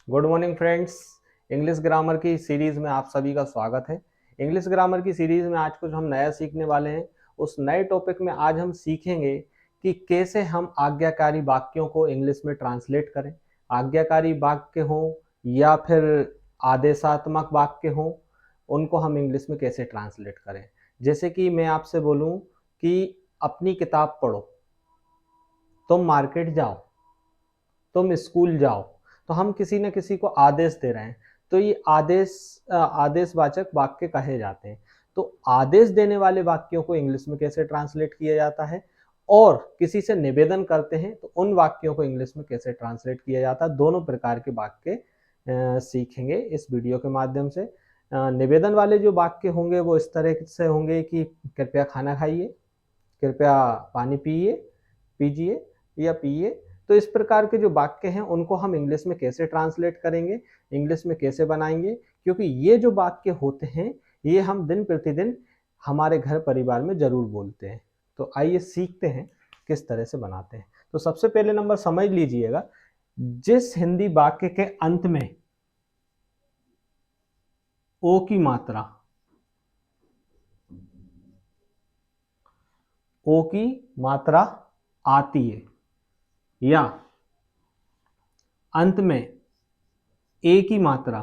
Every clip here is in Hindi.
Good morning friends. English grammar की सीरीज में आप सभी का स्वागत है। इंग्लिश ग्रामर की सीरीज में आज कुछ हम नया सीखने वाले हैं। उस नए टॉपिक में आज हम सीखेंगे कि कैसे हम आज्ञाकारी वाक्यों को इंग्लिश में ट्रांसलेट करें। आज्ञाकारी वाक्य हो या फिर आदेशात्मक वाक्य हो, उनको हम इंग्लिश में कैसे ट्रांसलेट करें। जैसे कि मैं आपसे बोलूं कि अपनी किताब पढ़ो, तुम मार्केट जाओ, तुम स्कूल जाओ, तो हम किसी न किसी को आदेश दे रहे हैं, तो ये आदेशवाचक वाक्य कहे जाते हैं। तो आदेश देने वाले वाक्यों को इंग्लिश में कैसे ट्रांसलेट किया जाता है और किसी से निवेदन करते हैं तो उन वाक्यों को इंग्लिश में कैसे ट्रांसलेट किया जाता है, दोनों प्रकार के वाक्य सीखेंगे इस वीडियो के माध्यम से। निवेदन वाले जो वाक्य होंगे वो इस तरह से होंगे कि कृपया खाना खाइए, कृपया पानी पीजिए या पिए। तो इस प्रकार के जो वाक्य हैं उनको हम इंग्लिश में कैसे ट्रांसलेट करेंगे, इंग्लिश में कैसे बनाएंगे, क्योंकि ये जो वाक्य होते हैं ये हम दिन प्रतिदिन हमारे घर परिवार में जरूर बोलते हैं। तो आइए सीखते हैं किस तरह से बनाते हैं। तो सबसे पहले नंबर समझ लीजिएगा, जिस हिंदी वाक्य के अंत में ओ की मात्रा आती है या अंत में ए की मात्रा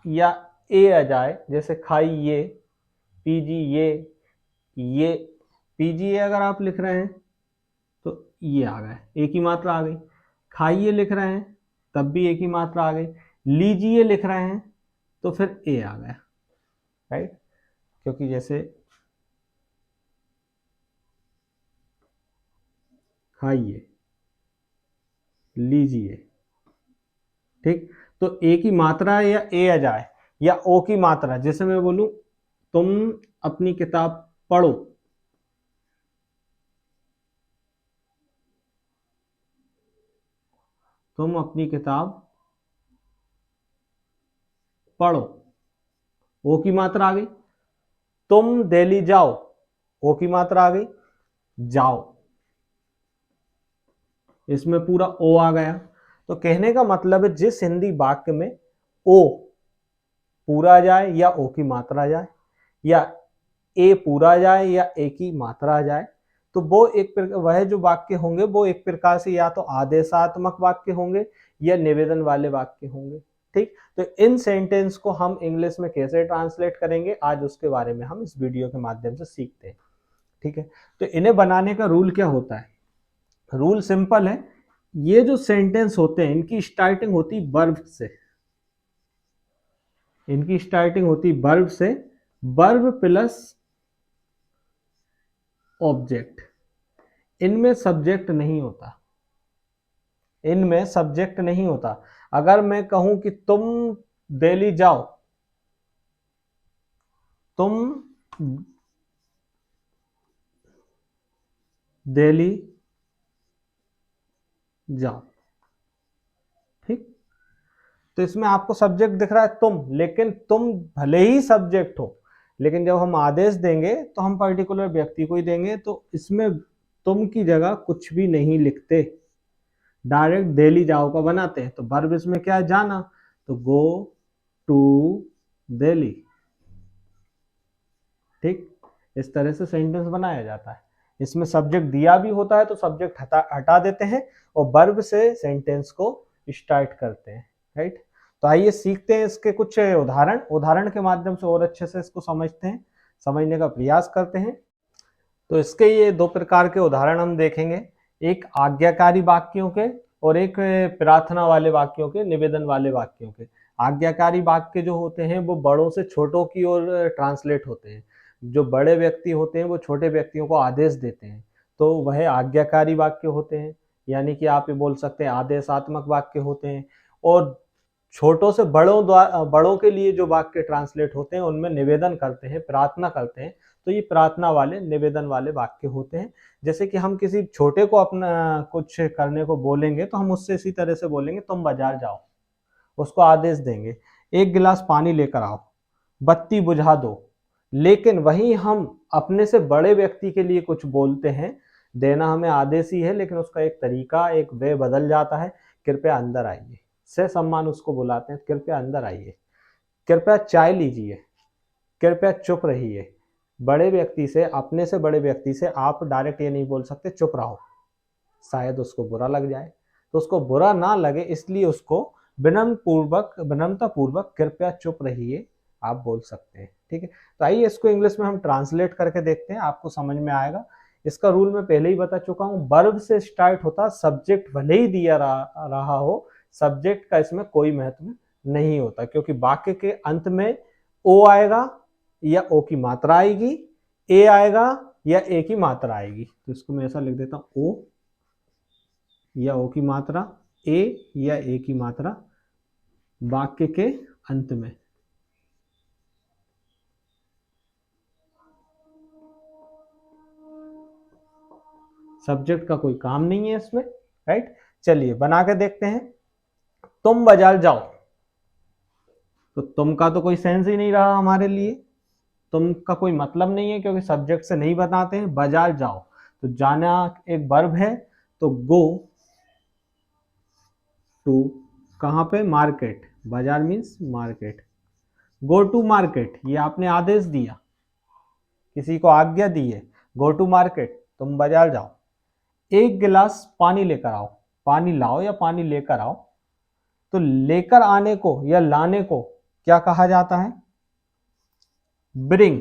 या ए आ जाए, जैसे खाइए, पीजिए, ये पीजिए अगर आप लिख रहे हैं तो ये आ गए, ए की मात्रा आ गई। खाइए लिख रहे हैं तब भी ए की मात्रा आ गई। लीजिए लिख रहे हैं तो फिर ए आ गया, राइट। क्योंकि जैसे खाइए, लीजिए, ठीक। तो ए की मात्रा या ए आ जाए या ओ की मात्रा, जैसे मैं बोलूं तुम अपनी किताब पढ़ो, तुम अपनी किताब पढ़ो, ओ की मात्रा आ गई। तुम दिल्ली जाओ, ओ की मात्रा आ गई, जाओ, इसमें पूरा ओ आ गया। तो कहने का मतलब है जिस हिंदी वाक्य में ओ पूरा जाए या ओ की मात्रा जाए या ए पूरा जाए या ए की मात्रा जाए, तो वो वह जो वाक्य होंगे वो एक प्रकार से या तो आदेशात्मक वाक्य होंगे या निवेदन वाले वाक्य होंगे, ठीक। तो इन सेंटेंस को हम इंग्लिश में कैसे ट्रांसलेट करेंगे, आज उसके बारे में हम इस वीडियो के माध्यम से सीखते हैं, ठीक है। तो इन्हें बनाने का रूल क्या होता है? रूल सिंपल है। ये जो सेंटेंस होते हैं इनकी स्टार्टिंग होती वर्ब से, वर्ब प्लस ऑब्जेक्ट। इनमें सब्जेक्ट नहीं होता। अगर मैं कहूं कि तुम दिल्ली जाओ, तुम दिल्ली जाओ, ठीक। तो इसमें आपको सब्जेक्ट दिख रहा है तुम, लेकिन तुम भले ही सब्जेक्ट हो, लेकिन जब हम आदेश देंगे तो हम पर्टिकुलर व्यक्ति को ही देंगे, तो इसमें तुम की जगह कुछ भी नहीं लिखते, डायरेक्ट दिल्ली जाओ का बनाते हैं। तो वर्ब इसमें क्या है? जाना, तो गो टू दिल्ली, ठीक। इस तरह से सेंटेंस बनाया जाता है। इसमें सब्जेक्ट दिया भी होता है तो सब्जेक्ट हटा देते हैं और वर्ब से सेंटेंस को स्टार्ट करते हैं, राइट। तो आइए सीखते हैं इसके कुछ उदाहरण के माध्यम से और अच्छे से इसको समझने का प्रयास करते हैं। तो इसके ये दो प्रकार के उदाहरण हम देखेंगे, एक आज्ञाकारी वाक्यों के और एक प्रार्थना वाले वाक्यों के, निवेदन वाले वाक्यों के। आज्ञाकारी वाक्य जो होते हैं वो बड़ों से छोटों की ओर ट्रांसलेट होते हैं। जो बड़े व्यक्ति होते हैं वो छोटे व्यक्तियों को आदेश देते हैं, तो वह आज्ञाकारी वाक्य होते हैं, यानी कि आप ये बोल सकते हैं आदेशात्मक वाक्य होते हैं। और छोटों से बड़ों के लिए जो वाक्य ट्रांसलेट होते हैं उनमें निवेदन करते हैं, प्रार्थना करते हैं, तो ये प्रार्थना वाले, निवेदन वाले वाक्य होते हैं। जैसे कि हम किसी छोटे को अपना कुछ करने को बोलेंगे तो हम उससे इसी तरह से बोलेंगे तुम बाजार जाओ, उसको आदेश देंगे एक गिलास पानी लेकर आओ, बत्ती बुझा दो। लेकिन वहीं हम अपने से बड़े व्यक्ति के लिए कुछ बोलते हैं देना हमें आदेश ही है, लेकिन उसका एक तरीका, एक वे बदल जाता है। कृपया अंदर आइए, से सम्मान उसको बुलाते हैं, कृपया अंदर आइए, कृपया चाय लीजिए, कृपया चुप रहिए। बड़े व्यक्ति से, अपने से बड़े व्यक्ति से आप डायरेक्ट ये नहीं बोल सकते चुप रहो, शायद उसको बुरा लग जाए। तो उसको बुरा ना लगे इसलिए उसको विनम्रता पूर्वक कृपया चुप रहिए आप बोल सकते हैं। ठीक है, तो आइए इसको इंग्लिश में हम ट्रांसलेट करके देखते हैं, आपको समझ में आएगा। इसका रूल मैं पहले ही बता चुका हूं, वर्ब से स्टार्ट होता, सब्जेक्ट भले ही दिया रहा हो, सब्जेक्ट का इसमें कोई महत्व नहीं होता, क्योंकि वाक्य के अंत में ओ आएगा या ओ की मात्रा आएगी, ए आएगा या ए की मात्रा आएगी। तो इसको मैं ऐसा लिख देता हूं, ओ या ओ की मात्रा, ए या ए की मात्रा वाक्य के अंत में। सब्जेक्ट का कोई काम नहीं है इसमें, राइट। चलिए बना के देखते हैं। तुम बाजार जाओ, तो तुम का तो कोई सेंस ही नहीं रहा हमारे लिए, तुम का कोई मतलब नहीं है क्योंकि सब्जेक्ट से नहीं बताते हैं। बाजार जाओ, तो जाना एक वर्ब है, तो गो टू, कहां पे, मार्केट, बाजार means market. Go to market, ये आपने आदेश दिया, किसी को आज्ञा दी है, गो टू मार्केट, तुम बाजार जाओ। एक गिलास पानी लेकर आओ, पानी लाओ या पानी लेकर आओ। तो लेकर आने को या लाने को क्या कहा जाता है, ब्रिंग।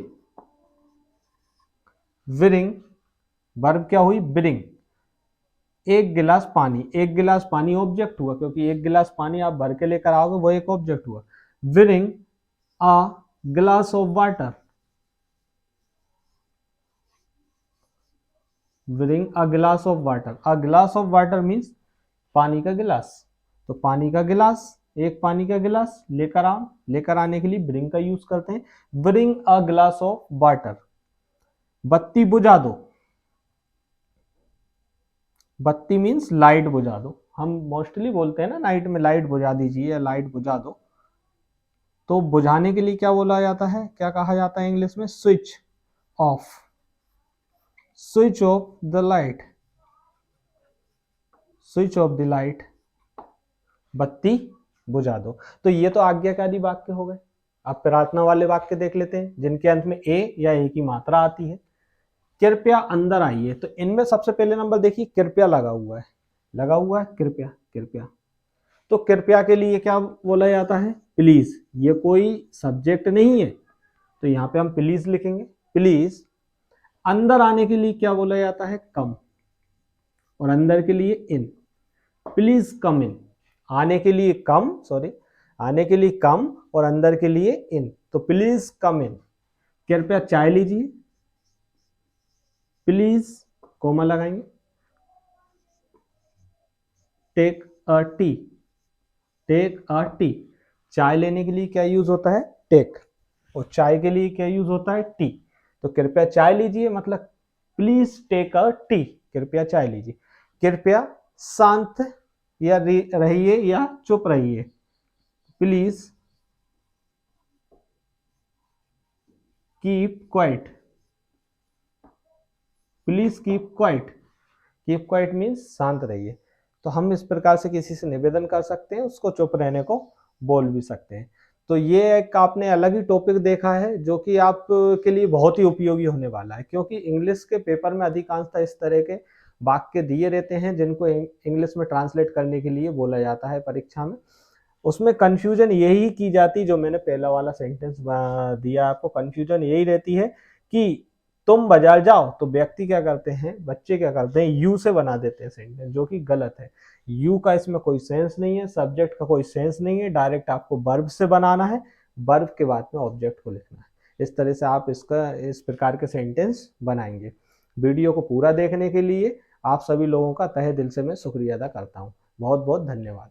ब्रिंग वर्ब क्या हुई, ब्रिंग। एक गिलास पानी, एक गिलास पानी ऑब्जेक्ट हुआ, क्योंकि एक गिलास पानी आप भर के लेकर आओगे, वो एक ऑब्जेक्ट हुआ। Bring a glass of water, bring a glass of water. A glass of water means पानी का गिलास, तो पानी का गिलास, एक पानी का गिलास लेकर आओ, लेकर आने के लिए ब्रिंग का यूज करते हैं, bring a glass of water. बत्ती बुझा दो, बत्ती मीन्स लाइट बुझा दो, हम मोस्टली बोलते हैं ना नाइट में लाइट बुझा दीजिए या लाइट बुझा दो। तो बुझाने के लिए क्या बोला जाता है, क्या कहा जाता है इंग्लिश में, switch off, switch off the light, switch off the light, बत्ती बुझा दो। तो ये तो आज्ञाकारी वाक्य हो गए। अब प्रार्थना वाले वाक्य देख लेते हैं, जिनके अंत में ए या ए की मात्रा आती है। कृपया अंदर आइए, तो इनमें सबसे पहले नंबर देखिए, कृपया लगा हुआ है, लगा हुआ है कृपया, कृपया। तो कृपया के लिए क्या बोला जाता है, प्लीज। ये कोई सब्जेक्ट नहीं है, तो यहाँ पे हम प्लीज लिखेंगे, प्लीज। अंदर आने के लिए क्या बोला जाता है, कम, और अंदर के लिए इन, प्लीज कम इन। आने के लिए कम, सॉरी, आने के लिए कम और अंदर के लिए इन, तो प्लीज कम इन। कृपया चाय लीजिए, प्लीज कोमा लगाएंगे, take a tea, take a tea. चाय लेने के लिए क्या यूज होता है, टेक, और चाय के लिए क्या यूज होता है, टी। तो कृपया चाय लीजिए मतलब प्लीज टेक अ टी, कृपया चाय लीजिए। कृपया शांत या रहिए या चुप रहिए, please keep quiet, please keep quiet. Keep quiet means शांत रहिए। तो हम इस प्रकार से किसी से निवेदन कर सकते हैं, उसको चुप रहने को बोल भी सकते हैं। तो ये एक आपने अलग ही टॉपिक देखा है, जो कि आप के लिए बहुत ही उपयोगी होने वाला है, क्योंकि इंग्लिश के पेपर में अधिकांशतः इस तरह के वाक्य दिए रहते हैं, जिनको इंग्लिश में ट्रांसलेट करने के लिए बोला जाता है परीक्षा में। उसमें कंफ्यूजन यही की जाती, जो मैंने पहला वाला सेंटेंस दिया आपको, कंफ्यूजन यही रहती है कि तुम बाजार जाओ, तो व्यक्ति क्या करते हैं, बच्चे क्या करते हैं, यू से बना देते हैं सेंटेंस, जो कि गलत है। यू का इसमें कोई सेंस नहीं है, सब्जेक्ट का कोई सेंस नहीं है, डायरेक्ट आपको वर्ब से बनाना है, वर्ब के बाद में ऑब्जेक्ट को लिखना है। इस तरह से आप इसका इस प्रकार के सेंटेंस बनाएंगे। वीडियो को पूरा देखने के लिए आप सभी लोगों का तहे दिल से मैं शुक्रिया अदा करता हूँ। बहुत बहुत धन्यवाद।